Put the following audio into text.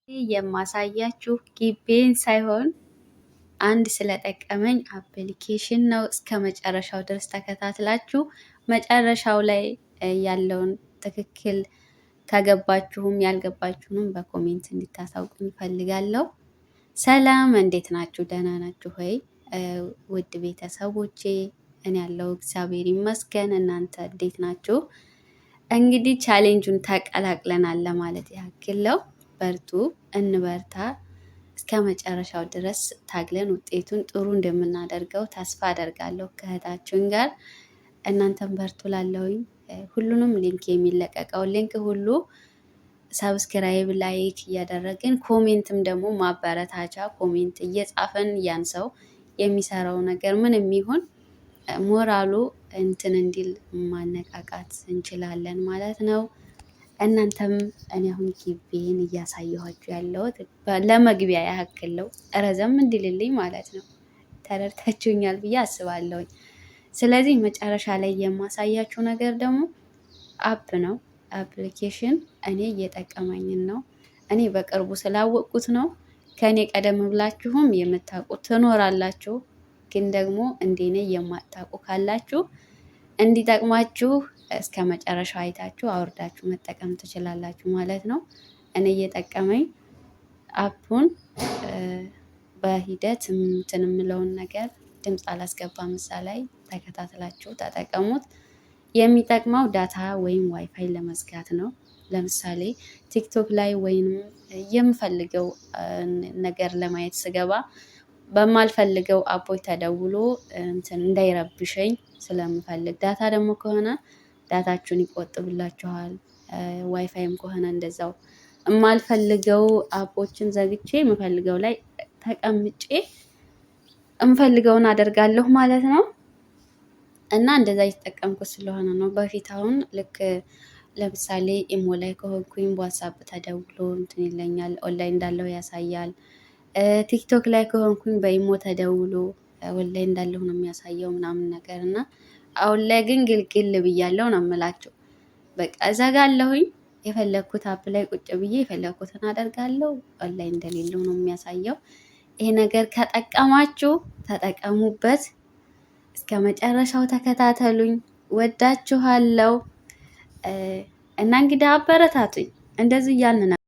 የማሳያችሁ ጊቤን ሳይሆን አንድ ስለጠቀመኝ አፕሊኬሽን ነው። እስከ መጨረሻው ድረስ ተከታትላችሁ መጨረሻው ላይ ያለውን ትክክል ከገባችሁም ያልገባችሁንም በኮሜንት እንድታሳውቁኝ እፈልጋለሁ። ሰላም፣ እንዴት ናችሁ? ደህና ናችሁ ወይ? ውድ ቤተሰቦቼ እኔ ያለው እግዚአብሔር ይመስገን። እናንተ እንዴት ናችሁ? እንግዲህ ቻሌንጁን ተቀላቅለናል ለማለት ያክል ነው። በርቱ፣ እንበርታ። እስከ መጨረሻው ድረስ ታግለን ውጤቱን ጥሩ እንደምናደርገው ተስፋ አደርጋለሁ ከእህታችን ጋር። እናንተም በርቱ ላለሁኝ ሁሉንም ሊንክ የሚለቀቀው ሊንክ ሁሉ ሰብስክራይብ፣ ላይክ እያደረግን ኮሜንትም ደግሞ ማበረታቻ ኮሜንት እየጻፈን ያን ሰው የሚሰራው ነገር ምን የሚሆን ሞራሉ እንትን እንዲል ማነቃቃት እንችላለን ማለት ነው። እናንተም እኔ አሁን ጊቤን እያሳየኋችሁ ያለሁት ለመግቢያ ያክል ነው፣ ረዘም እንዲልልኝ ማለት ነው። ተረድታችሁኛል ብዬ አስባለሁኝ። ስለዚህ መጨረሻ ላይ የማሳያችሁ ነገር ደግሞ አፕ ነው፣ አፕሊኬሽን እኔ እየጠቀመኝን ነው። እኔ በቅርቡ ስላወቅኩት ነው። ከእኔ ቀደም ብላችሁም የምታውቁት ትኖራላችሁ፣ ግን ደግሞ እንደኔ የማታውቁ ካላችሁ እንዲጠቅማችሁ እስከ መጨረሻው አይታችሁ አውርዳችሁ መጠቀም ትችላላችሁ ማለት ነው። እኔ እየጠቀመኝ አፑን በሂደት እንትን የምለውን ነገር ድምፅ አላስገባም። እዛ ላይ ተከታትላችሁ ተጠቀሙት። የሚጠቅመው ዳታ ወይም ዋይፋይ ለመዝጋት ነው። ለምሳሌ ቲክቶክ ላይ ወይም የምፈልገው ነገር ለማየት ስገባ በማልፈልገው አፖች ተደውሎ እንትን እንዳይረብሸኝ ስለምፈልግ፣ ዳታ ደግሞ ከሆነ ዳታችሁን ይቆጥብላችኋል። ዋይፋይም ከሆነ እንደዛው የማልፈልገው አፖችን ዘግቼ የምፈልገው ላይ ተቀምጬ የምፈልገውን አደርጋለሁ ማለት ነው። እና እንደዛ እየተጠቀምኩት ስለሆነ ነው። በፊት አሁን ልክ ለምሳሌ ኢሞ ላይ ከሆንኩኝ በዋትሳፕ ተደውሎ እንትን ይለኛል፣ ኦንላይን እንዳለው ያሳያል። ቲክቶክ ላይ ከሆንኩኝ በኢሞ ተደውሎ ኦንላይን እንዳለሁ ነው የሚያሳየው ምናምን ነገር እና አሁን ላይ ግን ግልግል ብያለሁ ነው የምላቸው። በቃ እዘጋለሁኝ። የፈለግኩት አፕ ላይ ቁጭ ብዬ የፈለግኩትን አደርጋለሁ። ኦንላይን እንደሌለው ነው የሚያሳየው። ይሄ ነገር ከጠቀማችሁ ተጠቀሙበት። እስከ መጨረሻው ተከታተሉኝ። ወዳችኋለሁ እና እንግዲህ አበረታቱኝ። እንደዚህ እያልን ነው